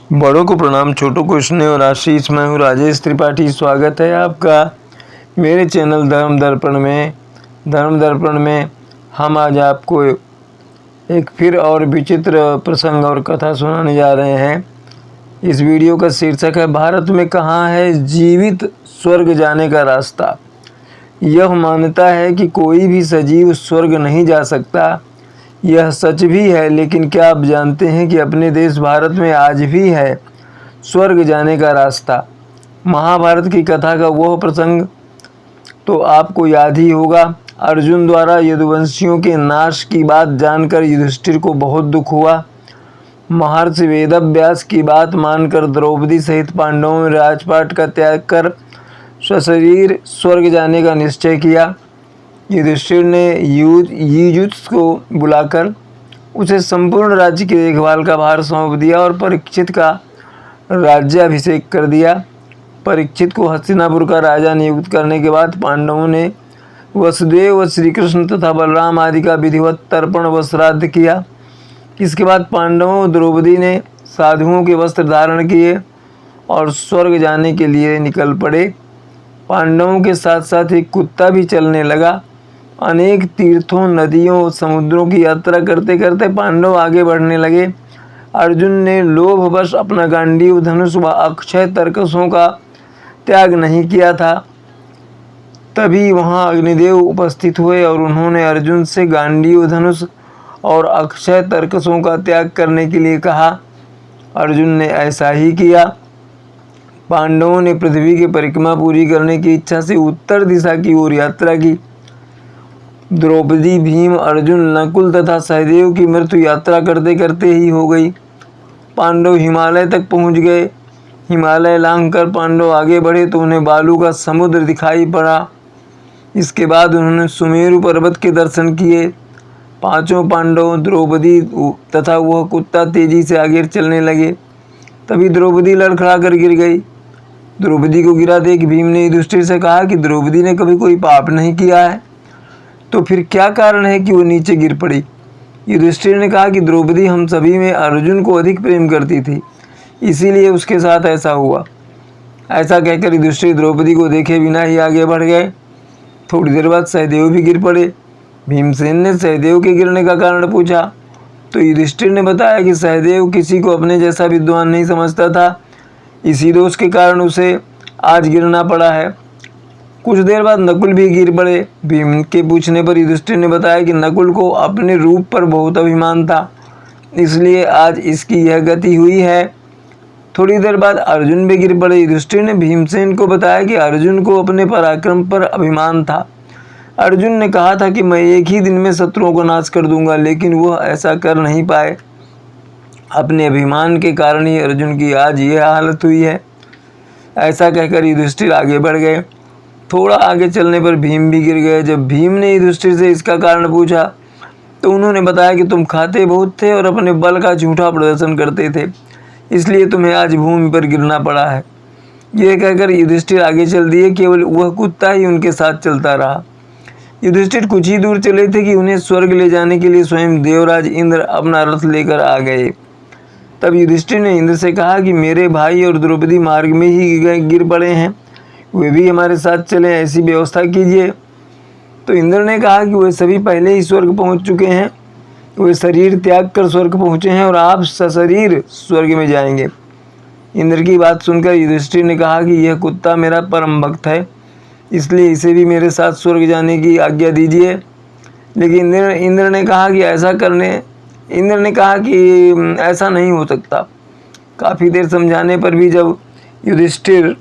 बड़ों को प्रणाम, छोटों को स्नेह और आशीष। मैं हूँ राजेश त्रिपाठी। स्वागत है आपका मेरे चैनल धर्म दर्पण में हम आज आपको एक फिर और विचित्र प्रसंग और कथा सुनाने जा रहे हैं। इस वीडियो का शीर्षक है, भारत में कहाँ है जीवित स्वर्ग जाने का रास्ता। यह मान्यता है कि कोई भी सजीव स्वर्ग नहीं जा सकता। यह सच भी है, लेकिन क्या आप जानते हैं कि अपने देश भारत में आज भी है स्वर्ग जाने का रास्ता। महाभारत की कथा का वह प्रसंग तो आपको याद ही होगा। अर्जुन द्वारा यदुवंशियों के नाश की बात जानकर युधिष्ठिर को बहुत दुख हुआ। महर्षि वेदव्यास की बात मानकर द्रौपदी सहित पांडवों ने राजपाट का त्याग कर सशरीर स्वर्ग जाने का निश्चय किया। युधिष्ठिर ने युयुत्स को बुलाकर उसे संपूर्ण राज्य की देखभाल का भार सौंप दिया और परीक्षित का राज्याभिषेक कर दिया। परीक्षित को हस्तिनापुर का राजा नियुक्त करने के बाद पांडवों ने वसुदेव व श्री कृष्ण तथा बलराम आदि का विधिवत तर्पण व श्राद्ध किया। इसके बाद पांडवों और द्रौपदी ने साधुओं के वस्त्र धारण किए और स्वर्ग जाने के लिए निकल पड़े। पांडवों के साथ साथ एक कुत्ता भी चलने लगा। अनेक तीर्थों, नदियों, समुद्रों की यात्रा करते करते पांडव आगे बढ़ने लगे। अर्जुन ने लोभवश अपना गांडीव धनुष व अक्षय तर्कसों का त्याग नहीं किया था। तभी वहां अग्निदेव उपस्थित हुए और उन्होंने अर्जुन से गांडीव धनुष और अक्षय तर्कसों का त्याग करने के लिए कहा। अर्जुन ने ऐसा ही किया। पांडवों ने पृथ्वी की परिक्रमा पूरी करने की इच्छा से उत्तर दिशा की ओर यात्रा की। द्रौपदी, भीम, अर्जुन, नकुल तथा सहदेव की मृत्यु यात्रा करते करते ही हो गई। पांडव हिमालय तक पहुंच गए। हिमालय लांघकर पांडव आगे बढ़े तो उन्हें बालू का समुद्र दिखाई पड़ा। इसके बाद उन्होंने सुमेरु पर्वत के दर्शन किए। पांचों पांडव, द्रौपदी तथा वह कुत्ता तेजी से आगे चलने लगे। तभी द्रौपदी लड़खड़ा कर गिर गई। द्रौपदी को गिरा देख भीम ने युधिष्ठिर से कहा कि द्रौपदी ने कभी कोई पाप नहीं किया है, तो फिर क्या कारण है कि वो नीचे गिर पड़ी। युधिष्ठिर ने कहा कि द्रौपदी हम सभी में अर्जुन को अधिक प्रेम करती थी, इसीलिए उसके साथ ऐसा हुआ। ऐसा कहकर युधिष्ठिर द्रौपदी को देखे बिना ही आगे बढ़ गए। थोड़ी देर बाद सहदेव भी गिर पड़े। भीमसेन ने सहदेव के गिरने का कारण पूछा तो युधिष्ठिर ने बताया कि सहदेव किसी को अपने जैसा विद्वान नहीं समझता था, इसी दोष के कारण उसे आज गिरना पड़ा है। कुछ देर बाद नकुल भी गिर पड़े। भीम के पूछने पर युधिष्ठिर ने बताया कि नकुल को अपने रूप पर बहुत अभिमान था, इसलिए आज इसकी यह गति हुई है। थोड़ी देर बाद अर्जुन भी गिर पड़े। युधिष्ठिर ने भीमसेन को बताया कि अर्जुन को अपने पराक्रम पर अभिमान था। अर्जुन ने कहा था कि मैं एक ही दिन में शत्रुओं को नाश कर दूंगा, लेकिन वह ऐसा कर नहीं पाए। अपने अभिमान के कारण ही अर्जुन की आज यह हालत हुई है। ऐसा कहकर युधिष्ठिर आगे बढ़ गए। थोड़ा आगे चलने पर भीम भी गिर गए। जब भीम ने युधिष्ठिर से इसका कारण पूछा तो उन्होंने बताया कि तुम खाते बहुत थे और अपने बल का झूठा प्रदर्शन करते थे, इसलिए तुम्हें आज भूमि पर गिरना पड़ा है। यह कहकर युधिष्ठिर आगे चल दिए। केवल वह कुत्ता ही उनके साथ चलता रहा। युधिष्ठिर कुछ ही दूर चले थे कि उन्हें स्वर्ग ले जाने के लिए स्वयं देवराज इंद्र अपना रथ लेकर आ गए। तब युधिष्ठिर ने इंद्र से कहा कि मेरे भाई और द्रौपदी मार्ग में ही गिर पड़े हैं, वे भी हमारे साथ चले, ऐसी व्यवस्था कीजिए। तो इंद्र ने कहा कि वे सभी पहले ही स्वर्ग पहुंच चुके हैं, वे शरीर त्याग कर स्वर्ग पहुंचे हैं और आप सशरीर स्वर्ग में जाएंगे। इंद्र की बात सुनकर युधिष्ठिर ने कहा कि यह कुत्ता मेरा परम भक्त है, इसलिए इसे भी मेरे साथ स्वर्ग जाने की आज्ञा दीजिए। लेकिन इंद्र ने कहा कि ऐसा नहीं हो सकता। काफ़ी देर समझाने पर भी जब युधिष्ठिर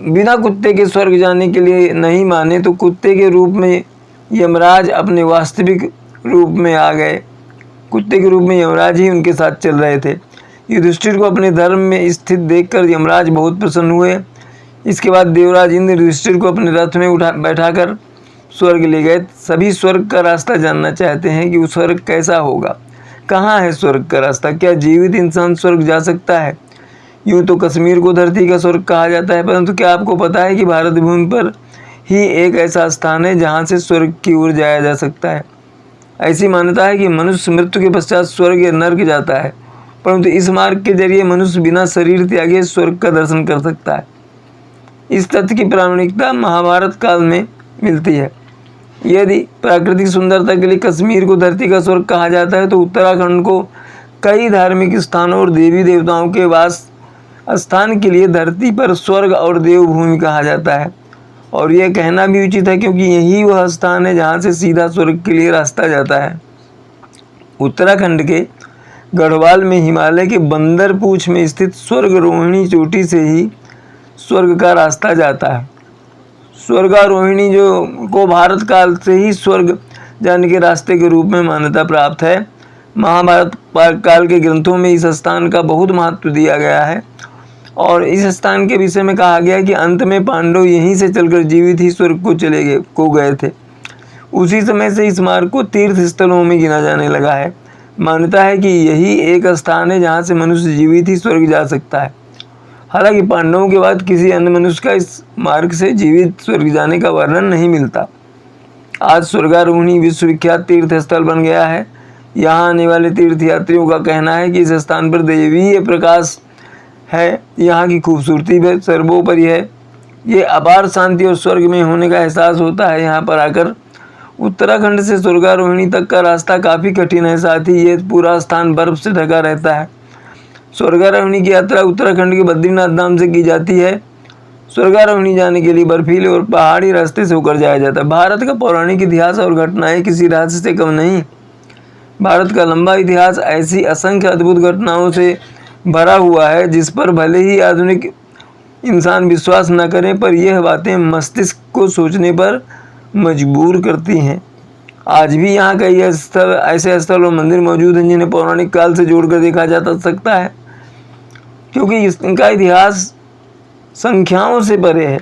बिना कुत्ते के स्वर्ग जाने के लिए नहीं माने तो कुत्ते के रूप में यमराज अपने वास्तविक रूप में आ गए। कुत्ते के रूप में यमराज ही उनके साथ चल रहे थे। युधिष्ठिर को अपने धर्म में स्थित देखकर यमराज बहुत प्रसन्न हुए। इसके बाद देवराज इंद्र युधिष्ठिर को अपने रथ में बैठाकर स्वर्ग ले गए। सभी स्वर्ग का रास्ता जानना चाहते हैं कि वो स्वर्ग कैसा होगा, कहाँ है स्वर्ग का रास्ता, क्या जीवित इंसान स्वर्ग जा सकता है। यूँ तो कश्मीर को धरती का स्वर्ग कहा जाता है, परंतु क्या आपको पता है कि भारत भूमि पर ही एक ऐसा स्थान है जहाँ से स्वर्ग की ओर जाया जा सकता है। ऐसी मान्यता है कि मनुष्य मृत्यु के पश्चात स्वर्ग या नर्क जाता है। परंतु इस मार्ग के जरिए मनुष्य बिना शरीर त्यागे स्वर्ग का दर्शन कर सकता है। इस तथ्य की प्रामाणिकता महाभारत काल में मिलती है। यदि प्राकृतिक सुंदरता के लिए कश्मीर को धरती का स्वर्ग कहा जाता है, तो उत्तराखंड को कई धार्मिक स्थानों और देवी देवताओं के वास स्थान के लिए धरती पर स्वर्ग और देवभूमि कहा जाता है। और यह कहना भी उचित है, क्योंकि यही वह स्थान है जहाँ से सीधा स्वर्ग के लिए रास्ता जाता है। उत्तराखंड के गढ़वाल में हिमालय के बंदर पूछ में स्थित स्वर्ग रोहिणी चोटी से ही स्वर्ग का रास्ता जाता है। स्वर्गारोहिणी को भारत काल से ही स्वर्ग जाने के रास्ते के रूप में मान्यता प्राप्त है। महाभारत काल के ग्रंथों में इस स्थान का बहुत महत्व दिया गया है और इस स्थान के विषय में कहा गया कि अंत में पांडव यहीं से चलकर जीवित ही स्वर्ग को गए थे। उसी समय से इस मार्ग को तीर्थ स्थलों में गिना जाने लगा है। मान्यता है कि यही एक स्थान है जहाँ से मनुष्य जीवित ही स्वर्ग जा सकता है। हालांकि पांडवों के बाद किसी अन्य मनुष्य का इस मार्ग से जीवित स्वर्ग जाने का वर्णन नहीं मिलता। आज स्वर्गारोहिणी विश्वविख्यात तीर्थ स्थल बन गया है। यहाँ आने वाले तीर्थयात्रियों का कहना है कि इस स्थान पर दैवीय प्रकाश है। यहाँ की खूबसूरती भी सर्वोपरि है। ये अपार शांति और स्वर्ग में होने का एहसास होता है। यहाँ पर आकर उत्तराखंड से स्वर्गारोहिणी तक का रास्ता काफ़ी कठिन है, साथ ही ये पूरा स्थान बर्फ से ढका रहता है। स्वर्गारोहिणी की यात्रा उत्तराखंड के बद्रीनाथ धाम से की जाती है। स्वर्गारोहिणी जाने के लिए बर्फीले और पहाड़ी रास्ते से होकर जाया जाता है। भारत का पौराणिक इतिहास और घटनाएं किसी रहस्य से कम नहीं। भारत का लंबा इतिहास ऐसी असंख्य अद्भुत घटनाओं से भरा हुआ है जिस पर भले ही आधुनिक इंसान विश्वास न करें, पर यह बातें मस्तिष्क को सोचने पर मजबूर करती हैं। आज भी यहाँ कई ऐसे स्थल और मंदिर मौजूद हैं जिन्हें पौराणिक काल से जोड़कर देखा जा सकता है, क्योंकि इनका इतिहास संख्याओं से परे है।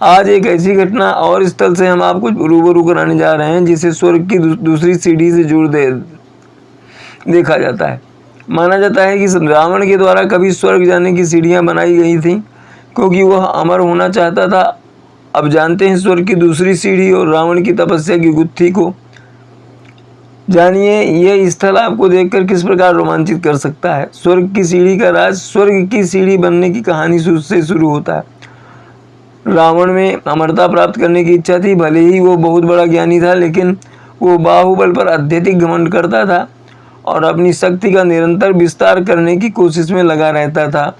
आज एक ऐसी घटना और स्थल से हम आपको रूबरू कराने जा रहे हैं जिसे स्वर्ग की दूसरी सीढ़ी से देखा जाता है। माना जाता है कि रावण के द्वारा कभी स्वर्ग जाने की सीढ़ियां बनाई गई थीं, क्योंकि वह अमर होना चाहता था। अब जानते हैं स्वर्ग की दूसरी सीढ़ी और रावण की तपस्या की गुत्थी को। जानिए यह स्थल आपको देखकर किस प्रकार रोमांचित कर सकता है। स्वर्ग की सीढ़ी का राज। स्वर्ग की सीढ़ी बनने की कहानी से शुरू होता है। रावण में अमरता प्राप्त करने की इच्छा थी। भले ही वो बहुत बड़ा ज्ञानी था, लेकिन वो बाहुबल पर अत्यधिक घमंड करता था और अपनी शक्ति का निरंतर विस्तार करने की कोशिश में लगा रहता था।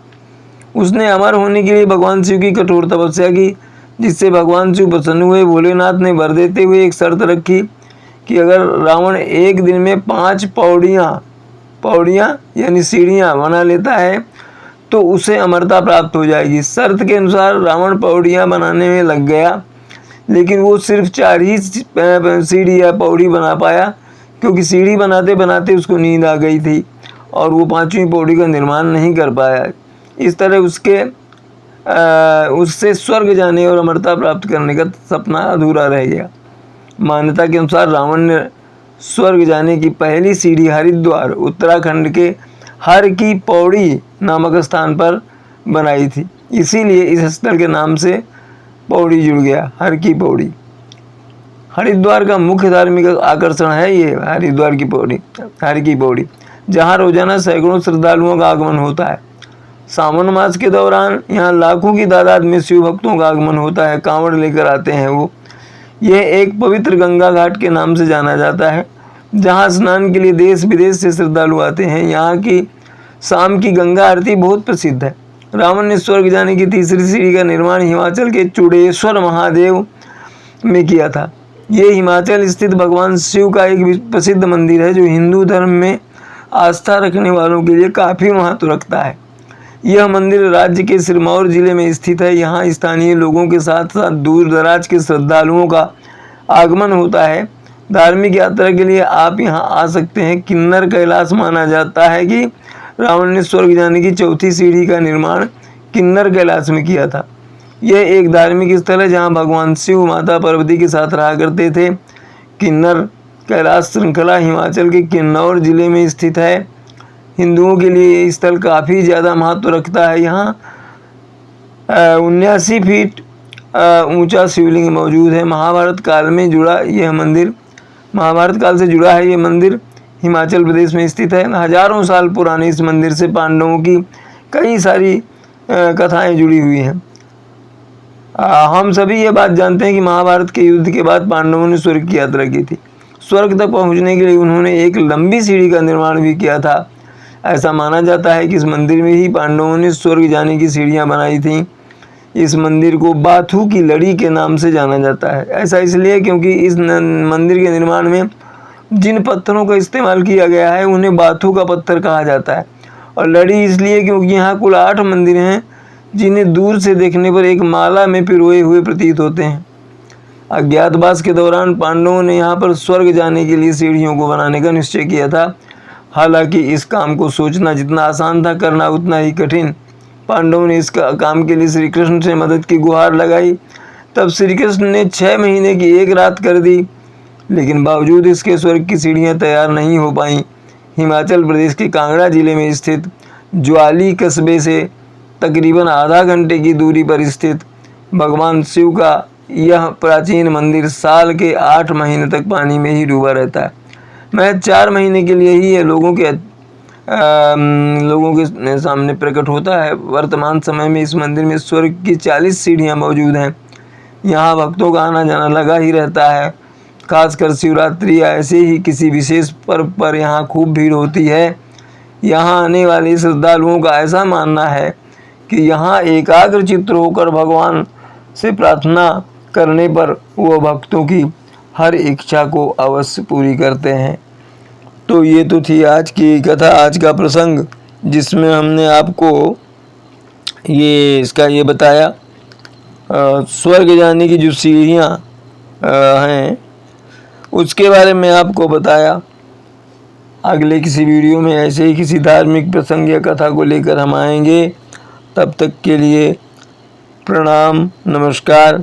उसने अमर होने के लिए भगवान शिव की कठोर तपस्या की, जिससे भगवान शिव प्रसन्न हुए। भोलेनाथ ने वर देते हुए एक शर्त रखी कि अगर रावण एक दिन में 5 पौड़ियाँ यानी सीढ़ियाँ बना लेता है तो उसे अमरता प्राप्त हो जाएगी। शर्त के अनुसार रावण पौड़ियाँ बनाने में लग गया, लेकिन वो सिर्फ 4 ही सीढ़ी या पौड़ी बना पाया, क्योंकि सीढ़ी बनाते बनाते उसको नींद आ गई थी और वो 5वीं पौड़ी का निर्माण नहीं कर पाया। इस तरह उससे स्वर्ग जाने और अमरता प्राप्त करने का सपना अधूरा रह गया। मान्यता के अनुसार रावण ने स्वर्ग जाने की पहली सीढ़ी हरिद्वार, उत्तराखंड के हर की पौड़ी नामक स्थान पर बनाई थी। इसीलिए इस स्थल के नाम से पौड़ी जुड़ गया, हर की पौड़ी। हरिद्वार का मुख्य धार्मिक आकर्षण है ये हरिद्वार की पौड़ी, हर की पौड़ी, जहाँ रोजाना सैकड़ों श्रद्धालुओं का आगमन होता है। सावन मास के दौरान यहाँ लाखों की तादाद में शिव भक्तों का आगमन होता है। कांवड़ लेकर आते हैं वो। यह एक पवित्र गंगा घाट के नाम से जाना जाता है, जहाँ स्नान के लिए देश विदेश से श्रद्धालु आते हैं। यहाँ की शाम की गंगा आरती बहुत प्रसिद्ध है। रावण ने स्वर्ग जाने की तीसरी सीढ़ी का निर्माण हिमाचल के चूड़ेश्वर महादेव में किया था। ये हिमाचल स्थित भगवान शिव का एक प्रसिद्ध मंदिर है, जो हिंदू धर्म में आस्था रखने वालों के लिए काफ़ी महत्व रखता है। यह मंदिर राज्य के सिरमौर जिले में स्थित है। यहाँ स्थानीय लोगों के साथ साथ दूर दराज के श्रद्धालुओं का आगमन होता है। धार्मिक यात्रा के लिए आप यहाँ आ सकते हैं। किन्नर कैलाश माना जाता है कि रावण ने स्वर्ग जाने की चौथी सीढ़ी का निर्माण किन्नर कैलाश में किया था। यह एक धार्मिक स्थल है जहाँ भगवान शिव माता पार्वती के साथ रहा करते थे। किन्नर कैलाश श्रृंखला हिमाचल के किन्नौर जिले में स्थित है। हिंदुओं के लिए ये स्थल काफ़ी ज़्यादा महत्व रखता है। यहाँ 79 फीट ऊंचा शिवलिंग मौजूद है। महाभारत काल से जुड़ा है ये मंदिर हिमाचल प्रदेश में स्थित है। हजारों साल पुराने इस मंदिर से पांडवों की कई सारी कथाएं जुड़ी हुई हैं। हम सभी ये बात जानते हैं कि महाभारत के युद्ध के बाद पांडवों ने स्वर्ग की यात्रा की थी। स्वर्ग तक पहुंचने के लिए उन्होंने एक लंबी सीढ़ी का निर्माण भी किया था। ऐसा माना जाता है कि इस मंदिर में ही पांडवों ने स्वर्ग जाने की सीढ़ियां बनाई थीं। इस मंदिर को बाथू की लड़ी के नाम से जाना जाता है। ऐसा इसलिए क्योंकि इस मंदिर के निर्माण में जिन पत्थरों का इस्तेमाल किया गया है उन्हें बाथू का पत्थर कहा जाता है। और लड़ी इसलिए क्योंकि यहाँ कुल 8 मंदिर हैं जिन्हें दूर से देखने पर एक माला में पिरोए हुए प्रतीत होते हैं। अज्ञातवास के दौरान पांडवों ने यहाँ पर स्वर्ग जाने के लिए सीढ़ियों को बनाने का निश्चय किया था। हालांकि इस काम को सोचना जितना आसान था, करना उतना ही कठिन। पांडवों ने इस काम के लिए श्री कृष्ण से मदद की गुहार लगाई। तब श्री कृष्ण ने 6 महीने की एक रात कर दी, लेकिन बावजूद इसके स्वर्ग की सीढ़ियाँ तैयार नहीं हो पाईं। हिमाचल प्रदेश के कांगड़ा जिले में स्थित ज्वाली कस्बे से तकरीबन आधा घंटे की दूरी पर स्थित भगवान शिव का यह प्राचीन मंदिर साल के 8 महीने तक पानी में ही डूबा रहता है। महज 4 महीने के लिए ही यह लोगों के सामने प्रकट होता है। वर्तमान समय में इस मंदिर में स्वर्ग की 40 सीढ़ियाँ मौजूद हैं। यहाँ भक्तों का आना जाना लगा ही रहता है। खासकर शिवरात्रि या ऐसे ही किसी विशेष पर्व पर यहाँ खूब भीड़ होती है। यहाँ आने वाले श्रद्धालुओं का ऐसा मानना है कि यहाँ एकाग्रचित्त होकर भगवान से प्रार्थना करने पर वह भक्तों की हर इच्छा को अवश्य पूरी करते हैं। तो ये तो थी आज की कथा, आज का प्रसंग, जिसमें हमने आपको ये बताया स्वर्ग जाने की जो सीढ़ियाँ हैं उसके बारे में आपको बताया। अगले किसी वीडियो में ऐसे ही किसी धार्मिक प्रसंग या कथा को लेकर हम आएंगे। तब तक के लिए प्रणाम, नमस्कार।